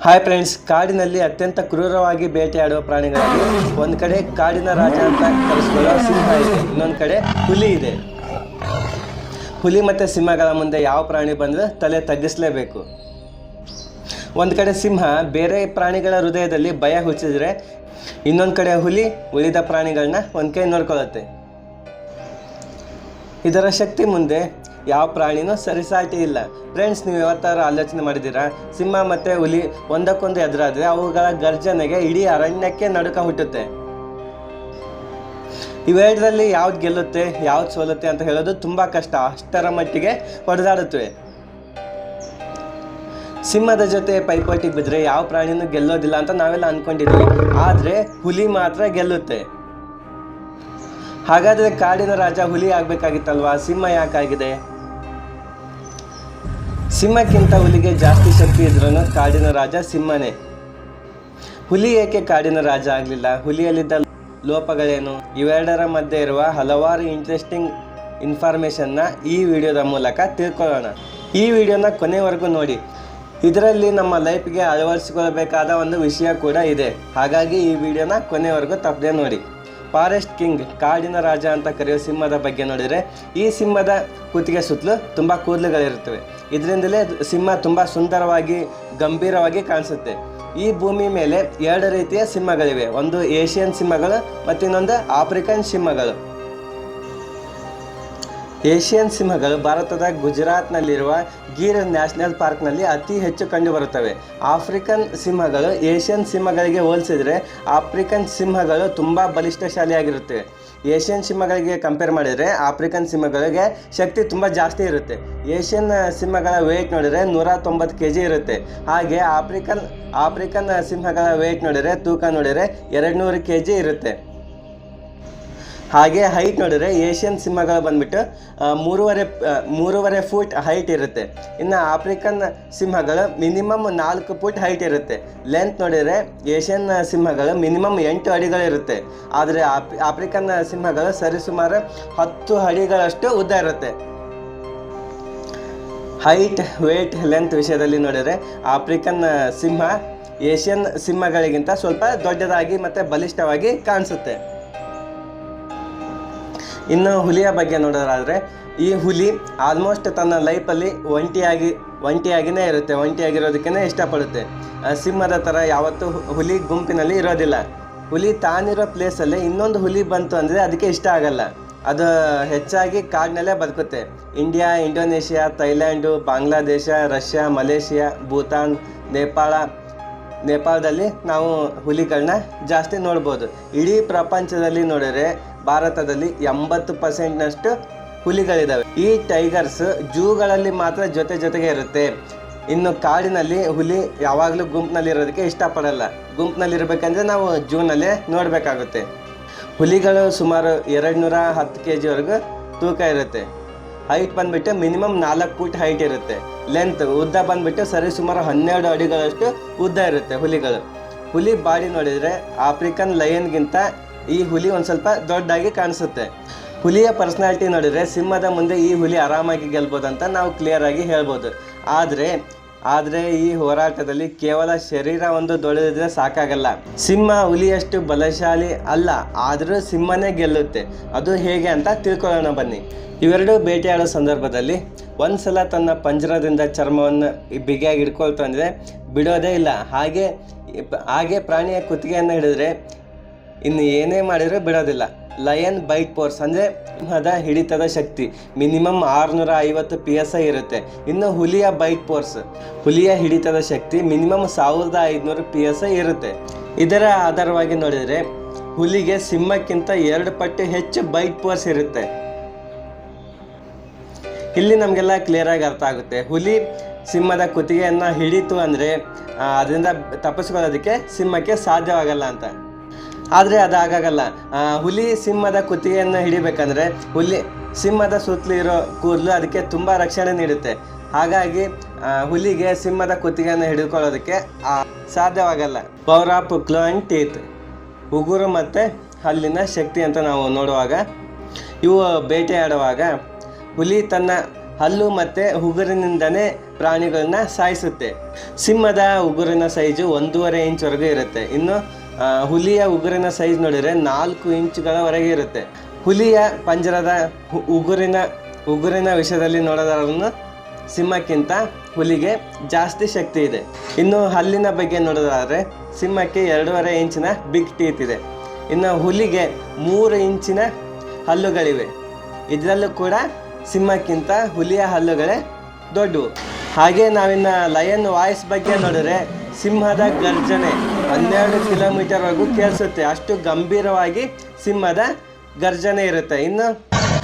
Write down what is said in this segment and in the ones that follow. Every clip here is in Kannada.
ಹಾಯ್ ಫ್ರೆಂಡ್ಸ್, ಕಾಡಿನಲ್ಲಿ ಅತ್ಯಂತ ಕ್ರೂರವಾಗಿ ಬೇಟೆಯಾಡುವ ಪ್ರಾಣಿಗಳಲ್ಲಿ ಒಂದು ಕಡೆ ಕಾಡಿನ ರಾಜ ಅಂತ ಕರೆಸಿಕೊಳ್ಳುವ ಸಿಂಹ ಇದೆ, ಇನ್ನೊಂದು ಕಡೆ ಹುಲಿ ಇದೆ. ಹುಲಿ ಮತ್ತು ಸಿಂಹಗಳ ಮುಂದೆ ಯಾವ ಪ್ರಾಣಿ ಬಂದರೂ ತಲೆ ತಗ್ಗಿಸಲೇಬೇಕು. ಒಂದು ಕಡೆ ಸಿಂಹ ಬೇರೆ ಪ್ರಾಣಿಗಳ ಹೃದಯದಲ್ಲಿ ಭಯ ಹುಚ್ಚಿದ್ರೆ, ಇನ್ನೊಂದು ಕಡೆ ಹುಲಿ ಉಳಿದ ಪ್ರಾಣಿಗಳನ್ನ ಒಂದು ಕೈ ನೋಡ್ಕೊಳ್ಳುತ್ತೆ. ಇದರ ಶಕ್ತಿ ಮುಂದೆ ಯಾವ ಪ್ರಾಣಿನೂ ಸರಿಸಾಟಿ ಇಲ್ಲ. ಫ್ರೆಂಡ್ಸ್, ನೀವು ಯಾವತ್ತಾರು ಆಲೋಚನೆ ಮಾಡಿದ್ದೀರಾ? ಸಿಂಹ ಮತ್ತು ಹುಲಿ ಒಂದಕ್ಕೊಂದು ಎದುರಾದರೆ ಅವುಗಳ ಗರ್ಜನೆಗೆ ಇಡೀ ಅರಣ್ಯಕ್ಕೆ ನಡುಕ ಹುಟ್ಟುತ್ತೆ. ಇವೆರಡರಲ್ಲಿ ಯಾವ್ದು ಗೆಲ್ಲುತ್ತೆ, ಯಾವ್ದು ಸೋಲುತ್ತೆ ಅಂತ ಹೇಳೋದು ತುಂಬ ಕಷ್ಟ. ಅಷ್ಟರ ಮಟ್ಟಿಗೆ ಹೊಡೆದಾಡುತ್ತವೆ. ಸಿಂಹದ ಜೊತೆ ಪೈಪೋಟಿಗೆ ಬಿದ್ದರೆ ಯಾವ ಪ್ರಾಣಿನೂ ಗೆಲ್ಲೋದಿಲ್ಲ ಅಂತ ನಾವೆಲ್ಲ ಅಂದ್ಕೊಂಡಿದ್ವಿ. ಆದರೆ ಹುಲಿ ಮಾತ್ರ ಗೆಲ್ಲುತ್ತೆ. ಹಾಗಾದರೆ ಕಾಡಿನ ರಾಜ ಹುಲಿ ಆಗಬೇಕಾಗಿತ್ತಲ್ವಾ? ಸಿಂಹ ಯಾಕಾಗಿದೆ? ಸಿಂಹಕ್ಕಿಂತ ಹುಲಿಗೆ ಜಾಸ್ತಿ ಶಕ್ತಿ ಇದ್ರೂ ಕಾಡಿನ ರಾಜ ಸಿಂಹನೇ. ಹುಲಿ ಏಕೆ ಕಾಡಿನ ರಾಜ ಆಗಲಿಲ್ಲ? ಹುಲಿಯಲ್ಲಿದ್ದ ಲೋಪಗಳೇನು? ಇವೆರಡರ ಮಧ್ಯೆ ಇರುವ ಹಲವಾರು ಇಂಟ್ರೆಸ್ಟಿಂಗ್ ಇನ್ಫಾರ್ಮೇಷನ್ನ ಈ ವಿಡಿಯೋದ ಮೂಲಕ ತಿಳ್ಕೊಳ್ಳೋಣ. ಈ ವಿಡಿಯೋನ ಕೊನೆವರೆಗೂ ನೋಡಿ. ಇದರಲ್ಲಿ ನಮ್ಮ ಲೈಫ್ಗೆ ಅಳವಡಿಸಿಕೊಳ್ಳಬೇಕಾದ ಒಂದು ವಿಷಯ ಕೂಡ ಇದೆ. ಹಾಗಾಗಿ ಈ ವಿಡಿಯೋನ ಕೊನೆವರೆಗೂ ತಪ್ಪದೆ ನೋಡಿ. ಫಾರೆಸ್ಟ್ ಕಿಂಗ್, ಕಾಡಿನ ರಾಜ ಅಂತ ಕರೆಯೋ ಸಿಂಹದ ಬಗ್ಗೆ ನೋಡಿದರೆ, ಈ ಸಿಂಹದ ಕುತ್ತಿಗೆ ಸುತ್ತಲೂ ತುಂಬ ಕೂದಲುಗಳಿರುತ್ತವೆ. ಇದರಿಂದಲೇ ಸಿಂಹ ತುಂಬ ಸುಂದರವಾಗಿ ಗಂಭೀರವಾಗಿ ಕಾಣಿಸುತ್ತೆ. ಈ ಭೂಮಿ ಮೇಲೆ ಎರಡು ರೀತಿಯ ಸಿಂಹಗಳಿವೆ. ಒಂದು ಏಷ್ಯನ್ ಸಿಂಹಗಳು ಮತ್ತು ಇನ್ನೊಂದು ಆಫ್ರಿಕನ್ ಸಿಂಹಗಳು. ಏಷ್ಯನ್ ಸಿಂಹಗಳು ಭಾರತದ ಗುಜರಾತ್ನಲ್ಲಿರುವ ಗಿರ್ ನ್ಯಾಷನಲ್ ಪಾರ್ಕ್ನಲ್ಲಿ ಅತಿ ಹೆಚ್ಚು ಕಂಡುಬರುತ್ತವೆ. ಆಫ್ರಿಕನ್ ಸಿಂಹಗಳು ಏಷ್ಯನ್ ಸಿಂಹಗಳಿಗೆ ಹೋಲಿಸಿದರೆ ಆಫ್ರಿಕನ್ ಸಿಂಹಗಳು ತುಂಬ ಬಲಿಷ್ಠಶಾಲಿಯಾಗಿರುತ್ತವೆ. ಏಷ್ಯನ್ ಸಿಂಹಗಳಿಗೆ ಕಂಪೇರ್ ಮಾಡಿದರೆ ಆಫ್ರಿಕನ್ ಸಿಂಹಗಳಿಗೆ ಶಕ್ತಿ ತುಂಬ ಜಾಸ್ತಿ ಇರುತ್ತೆ. ಏಷ್ಯನ್ ಸಿಂಹಗಳ ವೆಯ್ಟ್ ನೋಡಿದರೆ 190 kg ಇರುತ್ತೆ. ಹಾಗೆ ಆಫ್ರಿಕನ್ ಸಿಂಹಗಳ ವೆಯ್ಟ್ ನೋಡಿದರೆ, ತೂಕ ನೋಡಿದರೆ 200 kg ಇರುತ್ತೆ. ಹಾಗೆ ಹೈಟ್ ನೋಡಿದರೆ ಏಷ್ಯನ್ ಸಿಂಹಗಳು ಬಂದ್ಬಿಟ್ಟು 3.5 ಫೂಟ್ ಹೈಟ್ ಇರುತ್ತೆ. ಇನ್ನು ಆಫ್ರಿಕನ್ ಸಿಂಹಗಳು ಮಿನಿಮಮ್ 4 ಫೂಟ್ ಹೈಟ್ ಇರುತ್ತೆ. ಲೆಂತ್ ನೋಡಿದರೆ ಏಷ್ಯನ್ ಸಿಂಹಗಳು ಮಿನಿಮಮ್ 8 ಅಡಿಗಳಿರುತ್ತೆ. ಆದರೆ ಆಫ್ರಿಕನ್ ಸಿಂಹಗಳು ಸರಿಸುಮಾರು 10 ಅಡಿಗಳಷ್ಟು ಉದ್ದ ಇರುತ್ತೆ. ಹೈಟ್, ವೇಟ್, ಲೆಂತ್ ವಿಷಯದಲ್ಲಿ ನೋಡಿದರೆ ಆಫ್ರಿಕನ್ ಸಿಂಹ ಏಷ್ಯನ್ ಸಿಂಹಗಳಿಗಿಂತ ಸ್ವಲ್ಪ ದೊಡ್ಡದಾಗಿ ಮತ್ತು ಬಲಿಷ್ಠವಾಗಿ ಕಾಣಿಸುತ್ತೆ. ಇನ್ನು ಹುಲಿಯ ಬಗ್ಗೆ ನೋಡೋದಾದರೆ, ಈ ಹುಲಿ ಆಲ್ಮೋಸ್ಟ್ ತನ್ನ ಲೈಫಲ್ಲಿ ಒಂಟಿಯಾಗಿಯೇ ಇರುತ್ತೆ. ಒಂಟಿಯಾಗಿರೋದಕ್ಕೇ ಇಷ್ಟಪಡುತ್ತೆ. ಸಿಂಹದ ಥರ ಯಾವತ್ತೂ ಹುಲಿ ಗುಂಪಿನಲ್ಲಿ ಇರೋದಿಲ್ಲ. ಹುಲಿ ತಾನಿರೋ ಪ್ಲೇಸಲ್ಲೇ ಇನ್ನೊಂದು ಹುಲಿ ಬಂತು ಅಂದರೆ ಅದಕ್ಕೆ ಇಷ್ಟ ಆಗಲ್ಲ. ಅದು ಹೆಚ್ಚಾಗಿ ಕಾಡಿನಲ್ಲೇ ಬದುಕುತ್ತೆ. India, Indonesia, Thailand, Bangladesh, Russia, Malaysia, Bhutan, ನೇಪಾಳದಲ್ಲಿ ನಾವು ಹುಲಿಗಳನ್ನ ಜಾಸ್ತಿ ನೋಡ್ಬೋದು. ಇಡೀ ಪ್ರಪಂಚದಲ್ಲಿ ನೋಡಿದರೆ ಭಾರತದಲ್ಲಿ 80%ನಷ್ಟು ಹುಲಿಗಳಿದ್ದಾವೆ. ಈ ಟೈಗರ್ಸ್ ಜೂಗಳಲ್ಲಿ ಮಾತ್ರ ಜೊತೆಗೆ ಇರುತ್ತೆ. ಇನ್ನು ಕಾಡಿನಲ್ಲಿ ಹುಲಿ ಯಾವಾಗಲೂ ಗುಂಪಿನಲ್ಲಿ ಇರೋದಕ್ಕೆ ಇಷ್ಟಪಡಲ್ಲ. ಗುಂಪಿನಲ್ಲಿರ್ಬೇಕಂದ್ರೆ ನಾವು ಜೂನಲ್ಲೇ ನೋಡಬೇಕಾಗುತ್ತೆ. ಹುಲಿಗಳು ಸುಮಾರು 210 kgವರೆಗೂ ತೂಕ ಇರುತ್ತೆ. ಹೈಟ್ ಬಂದುಬಿಟ್ಟು ಮಿನಿಮಮ್ 4 ಫೂಟ್ ಹೈಟ್ ಇರುತ್ತೆ. ಲೆಂತ್, ಉದ್ದ ಬಂದುಬಿಟ್ಟು ಸರಿಸುಮಾರು 12 ಅಡಿಗಳಷ್ಟು ಉದ್ದ ಇರುತ್ತೆ ಹುಲಿಗಳು. ಹುಲಿ ಬಾಡಿ ನೋಡಿದರೆ ಆಫ್ರಿಕನ್ ಲಯನ್ಗಿಂತ ಈ ಹುಲಿ ಒಂದು ಸ್ವಲ್ಪ ದೊಡ್ಡದಾಗಿ ಕಾಣಿಸುತ್ತೆ. ಹುಲಿಯ ಪರ್ಸ್ನಾಲಿಟಿ ನೋಡಿದರೆ ಸಿಂಹದ ಮುಂದೆ ಈ ಹುಲಿ ಆರಾಮಾಗಿ ಗೆಲ್ಬೋದಂತ ನಾವು ಕ್ಲಿಯರಾಗಿ ಹೇಳ್ಬೋದು. ಆದರೆ ಈ ಹೋರಾಟದಲ್ಲಿ ಕೇವಲ ಶರೀರ ಒಂದು ದೊಡ್ಡದಿದ್ರೆ ಸಾಕಾಗಲ್ಲ. ಸಿಂಹ ಹುಲಿಯಷ್ಟು ಬಲಶಾಲಿ ಅಲ್ಲ, ಆದರೂ ಸಿಂಹನೇ ಗೆಲ್ಲುತ್ತೆ. ಅದು ಹೇಗೆ ಅಂತ ತಿಳ್ಕೊಳ್ಳೋಣ ಬನ್ನಿ. ಇವೆರಡು ಬೇಟೆಯಾಡೋ ಸಂದರ್ಭದಲ್ಲಿ ಒಂದ್ಸಲ ತನ್ನ ಪಂಜರದಿಂದ ಚರ್ಮವನ್ನು ಬಿಗಿಯಾಗಿ ಹಿಡ್ಕೊಳ್ತಂದರೆ ಬಿಡೋದೇ ಇಲ್ಲ. ಹಾಗೆ ಪ್ರಾಣಿಯ ಕುತ್ತಿಗೆಯನ್ನು ಹಿಡಿದ್ರೆ ಇನ್ನು ಏನೇ ಮಾಡಿದರೂ ಬಿಡೋದಿಲ್ಲ. ಲಯನ್ ಬೈಟ್ ಫೋರ್ಸ್ ಅಂದರೆ ಸಿಂಹದ ಹಿಡಿತದ ಶಕ್ತಿ ಮಿನಿಮಮ್ 650 PSI ಇರುತ್ತೆ. ಇನ್ನು ಹುಲಿಯ ಬೈಟ್ ಫೋರ್ಸ್, ಹುಲಿಯ ಹಿಡಿತದ ಶಕ್ತಿ ಮಿನಿಮಮ್ 1500 PSI ಇರುತ್ತೆ. ಇದರ ಆಧಾರವಾಗಿ ನೋಡಿದರೆ ಹುಲಿಗೆ ಸಿಂಹಕ್ಕಿಂತ 2 ಪಟ್ಟು ಹೆಚ್ಚು ಬೈಟ್ ಫೋರ್ಸ್ ಇರುತ್ತೆ. ಇಲ್ಲಿ ನಮಗೆಲ್ಲ ಕ್ಲಿಯರಾಗಿ ಅರ್ಥ ಆಗುತ್ತೆ. ಹುಲಿ ಸಿಂಹದ ಕುತ್ತಿಗೆಯನ್ನು ಹಿಡಿತು ಅಂದರೆ ಅದರಿಂದ ತಪ್ಪಿಸ್ಕೊಳ್ಳೋದಕ್ಕೆ ಸಿಂಹಕ್ಕೆ ಸಾಧ್ಯವಾಗಲ್ಲ ಅಂತ. ಆದರೆ ಅದಾಗಲ್ಲ. ಹುಲಿ ಸಿಂಹದ ಕುತ್ತಿಗೆಯನ್ನು ಹಿಡಿಬೇಕಂದ್ರೆ ಸಿಂಹದ ಸುತ್ತಲೂ ಇರೋ ಕೂದಲು ಅದಕ್ಕೆ ತುಂಬ ರಕ್ಷಣೆ ನೀಡುತ್ತೆ. ಹಾಗಾಗಿ ಹುಲಿಗೆ ಸಿಂಹದ ಕುತ್ತಿಗೆಯನ್ನು ಹಿಡಿದುಕೊಳ್ಳೋದಕ್ಕೆ ಸಾಧ್ಯವಾಗಲ್ಲ. ಪವರ್ ಆಫ್ ಕ್ಲೋ ಆ್ಯಂಡ್ ಟೀತ್, ಉಗುರು ಮತ್ತು ಹಲ್ಲಿನ ಶಕ್ತಿ ಅಂತ ನಾವು ನೋಡುವಾಗ, ಇವು ಬೇಟೆಯಾಡುವಾಗ ಹುಲಿ ತನ್ನ ಹಲ್ಲು ಮತ್ತು ಉಗುರಿನಿಂದನೇ ಪ್ರಾಣಿಗಳನ್ನ ಸಾಯಿಸುತ್ತೆ. ಸಿಂಹದ ಉಗುರಿನ ಸೈಜು 1.5 ಇಂಚ್ವರೆಗೂ ಇರುತ್ತೆ. ಇನ್ನು ಹುಲಿಯ ಉಗುರಿನ ಸೈಜ್ ನೋಡಿದರೆ 4 ಇಂಚುಗಳವರೆಗೆ ಇರುತ್ತೆ. ಹುಲಿಯ ಪಂಜರದ ಉಗುರಿನ ವಿಷಯದಲ್ಲಿ ನೋಡೋದಾದ್ರೂ ಸಿಂಹಕ್ಕಿಂತ ಹುಲಿಗೆ ಜಾಸ್ತಿ ಶಕ್ತಿ ಇದೆ. ಇನ್ನು ಹಲ್ಲಿನ ಬಗ್ಗೆ ನೋಡೋದಾದರೆ ಸಿಂಹಕ್ಕೆ 2.5 ಇಂಚಿನ ಬಿಗ್ ಟೀತ್ ಇದೆ. ಇನ್ನು ಹುಲಿಗೆ 3 ಇಂಚಿನ ಹಲ್ಲುಗಳಿವೆ. ಇದರಲ್ಲೂ ಕೂಡ ಸಿಂಹಕ್ಕಿಂತ ಹುಲಿಯ ಹಲ್ಲುಗಳೇ ದೊಡ್ಡವು. ಹಾಗೆ ನಾವಿನ್ನು ಲಯನ್ ವಾಯ್ಸ್ ಬಗ್ಗೆ ನೋಡಿದ್ರೆ ಸಿಂಹದ ಗರ್ಜನೆ 12 ಕಿಲೋಮೀಟರ್ವರೆಗೂ ಕೇಳಿಸುತ್ತೆ. ಅಷ್ಟು ಗಂಭೀರವಾಗಿ ಸಿಂಹದ ಗರ್ಜನೆ ಇರುತ್ತೆ. ಇನ್ನು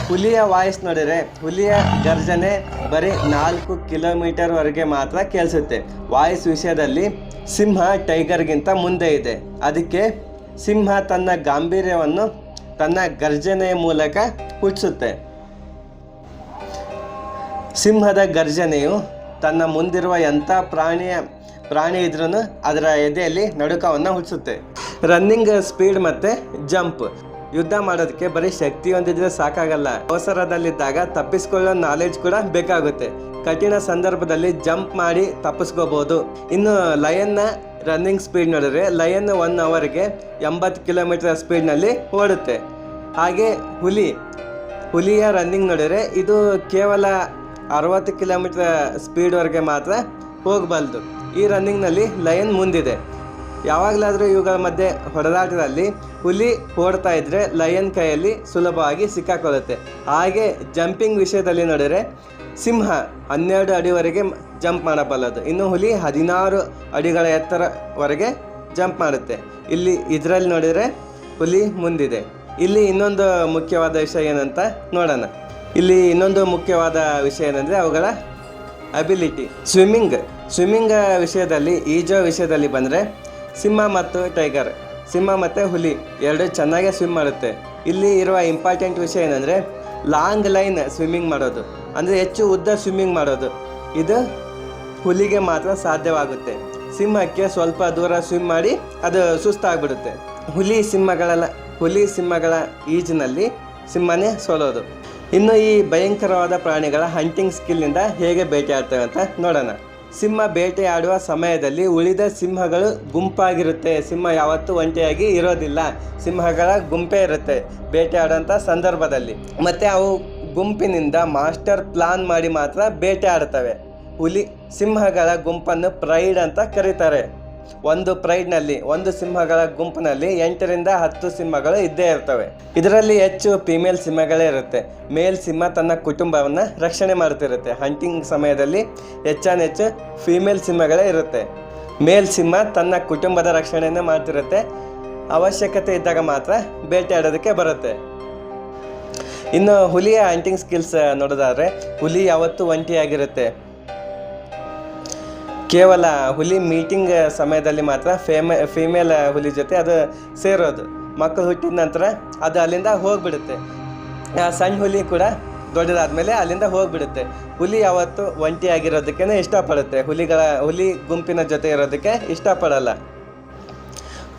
ಹುಲಿಯ ವಾಯ್ಸ್ ನೋಡಿದರೆ ಹುಲಿಯ ಗರ್ಜನೆ ಬರೀ 4 ಕಿಲೋಮೀಟರ್ವರೆಗೆ ಮಾತ್ರ ಕೇಳಿಸುತ್ತೆ. ವಾಯ್ಸ್ ವಿಷಯದಲ್ಲಿ ಸಿಂಹ ಟೈಗರ್ಗಿಂತ ಮುಂದೆ ಇದೆ. ಅದಕ್ಕೆ ಸಿಂಹ ತನ್ನ ಗಾಂಭೀರ್ಯವನ್ನು ತನ್ನ ಗರ್ಜನೆಯ ಮೂಲಕ ಹುಟ್ಟಿಸುತ್ತೆ. ಸಿಂಹದ ಗರ್ಜನೆಯು ತನ್ನ ಮುಂದಿರುವ ಎಂಥ ಪ್ರಾಣಿ ಇದ್ರೂ ಅದರ ಎದೆಯಲ್ಲಿ ನಡುಕವನ್ನು ಹುಟ್ಟಿಸುತ್ತೆ. ರನ್ನಿಂಗ್ ಸ್ಪೀಡ್ ಮತ್ತು ಜಂಪ್ ಯುದ್ಧ ಮಾಡೋದಕ್ಕೆ ಬರೀ ಶಕ್ತಿ ಹೊಂದಿದ್ರೆ ಸಾಕಾಗಲ್ಲ. ಅವಸರದಲ್ಲಿದ್ದಾಗ ತಪ್ಪಿಸ್ಕೊಳ್ಳೋ ನಾಲೆಜ್ ಕೂಡ ಬೇಕಾಗುತ್ತೆ. ಕಠಿಣ ಸಂದರ್ಭದಲ್ಲಿ ಜಂಪ್ ಮಾಡಿ ತಪ್ಪಿಸ್ಕೋಬೋದು. ಇನ್ನು ಲಯನ್ನ ರನ್ನಿಂಗ್ ಸ್ಪೀಡ್ ನೋಡಿದ್ರೆ ಲಯನ್ 1 ಅವರ್ಗೆ 80 ಕಿಲೋಮೀಟರ್ ಸ್ಪೀಡ್ನಲ್ಲಿ ಓಡುತ್ತೆ. ಹಾಗೆ ಹುಲಿಯ ರನ್ನಿಂಗ್ ನೋಡಿದರೆ ಇದು ಕೇವಲ 60 ಕಿಲೋಮೀಟರ್ ಸ್ಪೀಡ್ವರೆಗೆ ಮಾತ್ರ ಹೋಗಬಲ್ದು. ಈ ರನ್ನಿಂಗ್ನಲ್ಲಿ ಲಯನ್ ಮುಂದಿದೆ. ಯಾವಾಗಲಾದರೂ ಇವುಗಳ ಮಧ್ಯೆ ಹೊಡೆದಾಟದಲ್ಲಿ ಹುಲಿ ಓಡ್ತಾ ಇದ್ದರೆ ಲಯನ್ ಕೈಯಲ್ಲಿ ಸುಲಭವಾಗಿ ಸಿಕ್ಕಾಕೊಳ್ಳುತ್ತೆ. ಹಾಗೆ ಜಂಪಿಂಗ್ ವಿಷಯದಲ್ಲಿ ನೋಡಿದರೆ ಸಿಂಹ 12 ಅಡಿವರೆಗೆ ಜಂಪ್ ಮಾಡಬಲ್ಲದು. ಇನ್ನು ಹುಲಿ 16 ಅಡಿಗಳ ಎತ್ತರವರೆಗೆ ಜಂಪ್ ಮಾಡುತ್ತೆ. ಇದರಲ್ಲಿ ನೋಡಿದರೆ ಹುಲಿ ಮುಂದಿದೆ. ಇಲ್ಲಿ ಇನ್ನೊಂದು ಮುಖ್ಯವಾದ ವಿಷಯ ಏನಂತ ನೋಡೋಣ. ಇಲ್ಲಿ ಇನ್ನೊಂದು ಮುಖ್ಯವಾದ ವಿಷಯ ಏನಂದರೆ ಅವುಗಳ ಅಬಿಲಿಟಿ. ಸ್ವಿಮ್ಮಿಂಗ್ ವಿಷಯದಲ್ಲಿ ಈಜೋ ವಿಷಯದಲ್ಲಿ ಬಂದರೆ ಸಿಂಹ ಮತ್ತು ಹುಲಿ ಎರಡು ಚೆನ್ನಾಗೇ ಸ್ವಿಮ್ ಮಾಡುತ್ತೆ. ಇಲ್ಲಿ ಇರುವ ಇಂಪಾರ್ಟೆಂಟ್ ವಿಷಯ ಏನಂದರೆ ಲಾಂಗ್ ಲೈನ್ ಸ್ವಿಮ್ಮಿಂಗ್ ಮಾಡೋದು, ಅಂದರೆ ಹೆಚ್ಚು ಉದ್ದ ಸ್ವಿಮ್ಮಿಂಗ್ ಮಾಡೋದು. ಇದು ಹುಲಿಗೆ ಮಾತ್ರ ಸಾಧ್ಯವಾಗುತ್ತೆ. ಸಿಂಹಕ್ಕೆ ಸ್ವಲ್ಪ ದೂರ ಸ್ವಿಮ್ ಮಾಡಿ ಅದು ಸುಸ್ತಾಗ್ಬಿಡುತ್ತೆ. ಹುಲಿ ಸಿಂಹಗಳ ಈಜಿನಲ್ಲಿ ಸಿಂಹನೇ ಸೋಲೋದು. ಇನ್ನು ಈ ಭಯಂಕರವಾದ ಪ್ರಾಣಿಗಳ ಹಂಟಿಂಗ್ ಸ್ಕಿಲ್ನಿಂದ ಹೇಗೆ ಬೇಟೆಯಾಡ್ತವೆ ಅಂತ ನೋಡೋಣ. ಸಿಂಹ ಬೇಟೆಯಾಡುವ ಸಮಯದಲ್ಲಿ ಉಳಿದ ಸಿಂಹಗಳು ಗುಂಪಾಗಿರುತ್ತೆ. ಸಿಂಹ ಯಾವತ್ತೂ ಒಂಟಿಯಾಗಿ ಇರೋದಿಲ್ಲ. ಸಿಂಹಗಳ ಗುಂಪೇ ಇರುತ್ತೆ ಬೇಟೆಯಾಡುವಂಥ ಸಂದರ್ಭದಲ್ಲಿ. ಮತ್ತು ಅವು ಗುಂಪಿನಿಂದ ಮಾಸ್ಟರ್ ಪ್ಲಾನ್ ಮಾಡಿ ಮಾತ್ರ ಬೇಟೆಯಾಡ್ತವೆ. ಸಿಂಹಗಳ ಗುಂಪನ್ನು ಪ್ರೈಡ್ ಅಂತ ಕರೀತಾರೆ. ಒಂದು ಸಿಂಹಗಳ ಗುಂಪಿನಲ್ಲಿ 8ರಿಂದ 10 ಸಿಂಹಗಳು ಇದ್ದೇ ಇರ್ತವೆ. ಇದರಲ್ಲಿ ಹೆಚ್ಚು ಫೀಮೇಲ್ ಸಿಂಹಗಳೇ ಇರುತ್ತೆ. ಮೇಲ್ ಸಿಂಹ ತನ್ನ ಕುಟುಂಬವನ್ನು ರಕ್ಷಣೆ ಮಾಡ್ತಿರುತ್ತೆ. ಹಂಟಿಂಗ್ ಸಮಯದಲ್ಲಿ ಹೆಚ್ಚು ಫೀಮೇಲ್ ಸಿಂಹಗಳೇ ಇರುತ್ತೆ. ಮೇಲ್ ಸಿಂಹ ತನ್ನ ಕುಟುಂಬದ ರಕ್ಷಣೆಯನ್ನು ಮಾಡ್ತಿರುತ್ತೆ. ಅವಶ್ಯಕತೆ ಇದ್ದಾಗ ಮಾತ್ರ ಬೇಟೆಯಾಡೋದಕ್ಕೆ ಬರುತ್ತೆ. ಇನ್ನು ಹುಲಿಯ ಹಂಟಿಂಗ್ ಸ್ಕಿಲ್ಸ್ ನೋಡೋದಾದರೆ ಹುಲಿ ಯಾವತ್ತೂ ಒಂಟಿಯಾಗಿರುತ್ತೆ. ಕೇವಲ ಹುಲಿ ಮೀಟಿಂಗ್ ಸಮಯದಲ್ಲಿ ಮಾತ್ರ ಫೀಮೇಲ್ ಹುಲಿ ಜೊತೆ ಅದು ಸೇರೋದು. ಮಕ್ಕಳು ಹುಟ್ಟಿದ ನಂತರ ಅದು ಅಲ್ಲಿಂದ ಹೋಗಿಬಿಡುತ್ತೆ. ಸಣ್ಣ ಹುಲಿ ಕೂಡ ದೊಡ್ಡದಾದ್ಮೇಲೆ ಅಲ್ಲಿಂದ ಹೋಗಿಬಿಡುತ್ತೆ. ಹುಲಿ ಯಾವತ್ತು ಒಂಟಿಯಾಗಿರೋದಕ್ಕೇ ಇಷ್ಟಪಡುತ್ತೆ. ಹುಲಿ ಗುಂಪಿನ ಜೊತೆ ಇರೋದಕ್ಕೆ ಇಷ್ಟಪಡಲ್ಲ.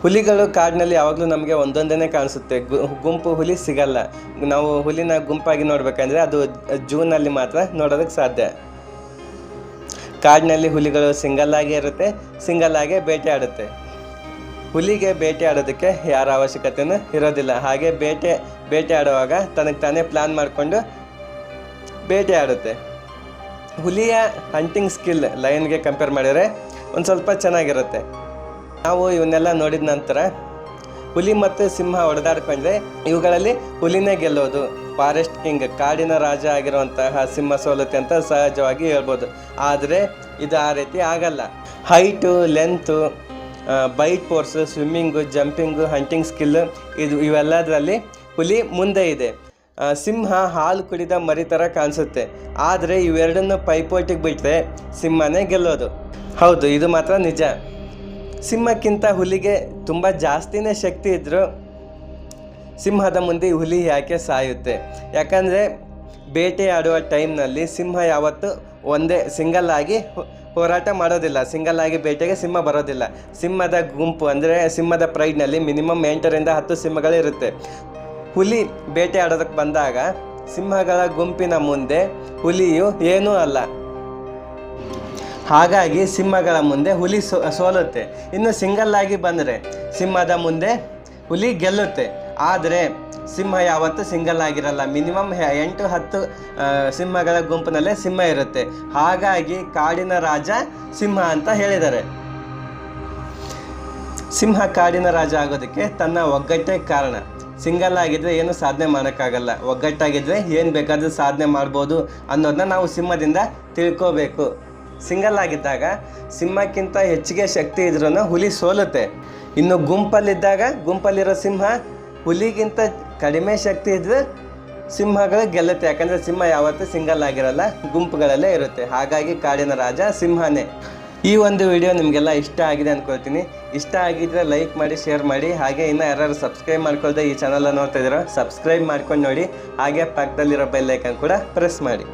ಹುಲಿಗಳು ಕಾಡಿನಲ್ಲಿ ಯಾವಾಗಲೂ ನಮಗೆ ಒಂದೊಂದೇ ಕಾಣಿಸುತ್ತೆ. ಗುಂಪು ಹುಲಿ ಸಿಗಲ್ಲ. ನಾವು ಹುಲಿನ ಗುಂಪಾಗಿ ನೋಡ್ಬೇಕಂದ್ರೆ ಅದು ಜೂನಲ್ಲಿ ಮಾತ್ರ ನೋಡೋದಕ್ಕೆ ಸಾಧ್ಯ. ಕಾಡಿನಲ್ಲಿ ಹುಲಿಗಳು ಸಿಂಗಲ್ ಆಗೇ ಬೇಟೆಯಾಡುತ್ತೆ. ಹುಲಿಗೆ ಬೇಟೆಯಾಡೋದಕ್ಕೆ ಯಾರ ಅವಶ್ಯಕತೆಯೂ ಇರೋದಿಲ್ಲ. ಹಾಗೆ ಬೇಟೆಯಾಡುವಾಗ ತನಗೆ ತಾನೇ ಪ್ಲಾನ್ ಮಾಡಿಕೊಂಡು ಬೇಟೆಯಾಡುತ್ತೆ. ಹುಲಿಯ ಹಂಟಿಂಗ್ ಸ್ಕಿಲ್ ಲಯನ್ಗೆ ಕಂಪೇರ್ ಮಾಡಿದರೆ ಒಂದು ಸ್ವಲ್ಪ ಚೆನ್ನಾಗಿರುತ್ತೆ. ನಾವು ಇವನ್ನೆಲ್ಲ ನೋಡಿದ ನಂತರ ಹುಲಿ ಮತ್ತು ಸಿಂಹ ಹೊಡೆದಾಡ್ಕೊಂಡ್ರೆ ಇವುಗಳಲ್ಲಿ ಹುಲಿನೇ ಗೆಲ್ಲೋದು. ಫಾರೆಸ್ಟ್ ಕಿಂಗ್, ಕಾಡಿನ ರಾಜ ಆಗಿರುವಂತಹ ಸಿಂಹ ಸೋಲುತ್ತೆ ಅಂತ ಸಹಜವಾಗಿ ಹೇಳ್ಬೋದು. ಆದರೆ ಇದು ಆ ರೀತಿ ಆಗಲ್ಲ. Height, length, bite force, swimming, jumping, hunting skill ಇವೆಲ್ಲದರಲ್ಲಿ ಹುಲಿ ಮುಂದೆ ಇದೆ. ಸಿಂಹ ಹಾಲು ಕುಡಿದ ಮರಿ ಥರ ಕಾಣಿಸುತ್ತೆ. ಆದರೆ ಇವೆರಡನ್ನು ಪೈಪೋಟಿಗೆ ಬಿಟ್ಟರೆ ಸಿಂಹನೇ ಗೆಲ್ಲೋದು. ಹೌದು, ಇದು ಮಾತ್ರ ನಿಜ. ಸಿಂಹಕ್ಕಿಂತ ಹುಲಿಗೆ ತುಂಬ ಜಾಸ್ತಿನೇ ಶಕ್ತಿ ಇದ್ದರೂ ಸಿಂಹದ ಮುಂದೆ ಹುಲಿ ಯಾಕೆ ಸಾಯುತ್ತೆ? ಯಾಕಂದರೆ ಬೇಟೆಯಾಡುವ ಟೈಮ್ನಲ್ಲಿ ಸಿಂಹ ಯಾವತ್ತು ಒಂದೇ ಸಿಂಗಲ್ ಆಗಿ ಹೋರಾಟ ಮಾಡೋದಿಲ್ಲ. ಸಿಂಗಲ್ ಆಗಿ ಬೇಟೆಗೆ ಸಿಂಹ ಬರೋದಿಲ್ಲ. ಸಿಂಹದ ಗುಂಪು ಅಂದರೆ ಸಿಂಹದ ಪ್ರೈಡ್ನಲ್ಲಿ ಮಿನಿಮಮ್ 8ರಿಂದ 10 ಸಿಂಹಗಳಿರುತ್ತೆ. ಹುಲಿ ಬೇಟೆಯಾಡೋದಕ್ಕೆ ಬಂದಾಗ ಸಿಂಹಗಳ ಗುಂಪಿನ ಮುಂದೆ ಹುಲಿಯು ಏನೂ ಅಲ್ಲ. ಹಾಗಾಗಿ ಸಿಂಹಗಳ ಮುಂದೆ ಹುಲಿ ಸೋಲುತ್ತೆ. ಇನ್ನು ಸಿಂಗಲ್ ಆಗಿ ಬಂದರೆ ಸಿಂಹದ ಮುಂದೆ ಹುಲಿ ಗೆಲ್ಲುತ್ತೆ. ಆದರೆ ಸಿಂಹ ಯಾವತ್ತೂ ಸಿಂಗಲ್ ಆಗಿರಲ್ಲ. ಮಿನಿಮಮ್ 8-10 ಸಿಂಹಗಳ ಗುಂಪಿನಲ್ಲೇ ಸಿಂಹ ಇರುತ್ತೆ. ಹಾಗಾಗಿ ಕಾಡಿನ ರಾಜ ಸಿಂಹ ಅಂತ ಹೇಳಿದ್ದಾರೆ. ಸಿಂಹ ಕಾಡಿನ ರಾಜ ಆಗೋದಕ್ಕೆ ತನ್ನ ಒಗ್ಗಟ್ಟೇ ಕಾರಣ. ಸಿಂಗಲ್ ಆಗಿದ್ದರೆ ಏನು ಸಾಧನೆ ಮಾಡೋಕ್ಕಾಗಲ್ಲ, ಒಗ್ಗಟ್ಟಾಗಿದ್ದರೆ ಏನು ಬೇಕಾದರೂ ಸಾಧನೆ ಮಾಡ್ಬೋದು ಅನ್ನೋದನ್ನ ನಾವು ಸಿಂಹದಿಂದ ತಿಳ್ಕೋಬೇಕು. ಸಿಂಗಲ್ ಆಗಿದ್ದಾಗ ಸಿಂಹಕ್ಕಿಂತ ಹೆಚ್ಚಿಗೆ ಶಕ್ತಿ ಇದ್ರೂ ಹುಲಿ ಸೋಲುತ್ತೆ. ಇನ್ನು ಗುಂಪಲ್ಲಿರೋ ಸಿಂಹ ಹುಲಿಗಿಂತ ಕಡಿಮೆ ಶಕ್ತಿ ಇದ್ದರೆ ಸಿಂಹಗಳು ಗೆಲ್ಲುತ್ತೆ. ಯಾಕಂದರೆ ಸಿಂಹ ಯಾವತ್ತೂ ಸಿಂಗಲ್ ಆಗಿರಲ್ಲ, ಗುಂಪುಗಳಲ್ಲೇ ಇರುತ್ತೆ. ಹಾಗಾಗಿ ಕಾಡಿನ ರಾಜ ಸಿಂಹನೇ. ಈ ಒಂದು ವಿಡಿಯೋ ನಿಮಗೆಲ್ಲ ಇಷ್ಟ ಆಗಿದೆ ಅಂದ್ಕೊಳ್ತೀನಿ. ಇಷ್ಟ ಆಗಿದ್ದರೆ ಲೈಕ್ ಮಾಡಿ, ಶೇರ್ ಮಾಡಿ. ಹಾಗೆ ಇನ್ನೂ ಯಾರು ಸಬ್ಸ್ಕ್ರೈಬ್ ಮಾಡ್ಕೊಳ್ದೆ ಈ ಚಾನಲ್ ನೋಡ್ತಾ ಇದ್ದೀರೋ ಸಬ್ಸ್ಕ್ರೈಬ್ ಮಾಡ್ಕೊಂಡು ನೋಡಿ. ಹಾಗೆ ಪಕ್ಕದಲ್ಲಿರೋ ಬೆಲ್ ಐಕನ್ ಕೂಡ ಪ್ರೆಸ್ ಮಾಡಿ.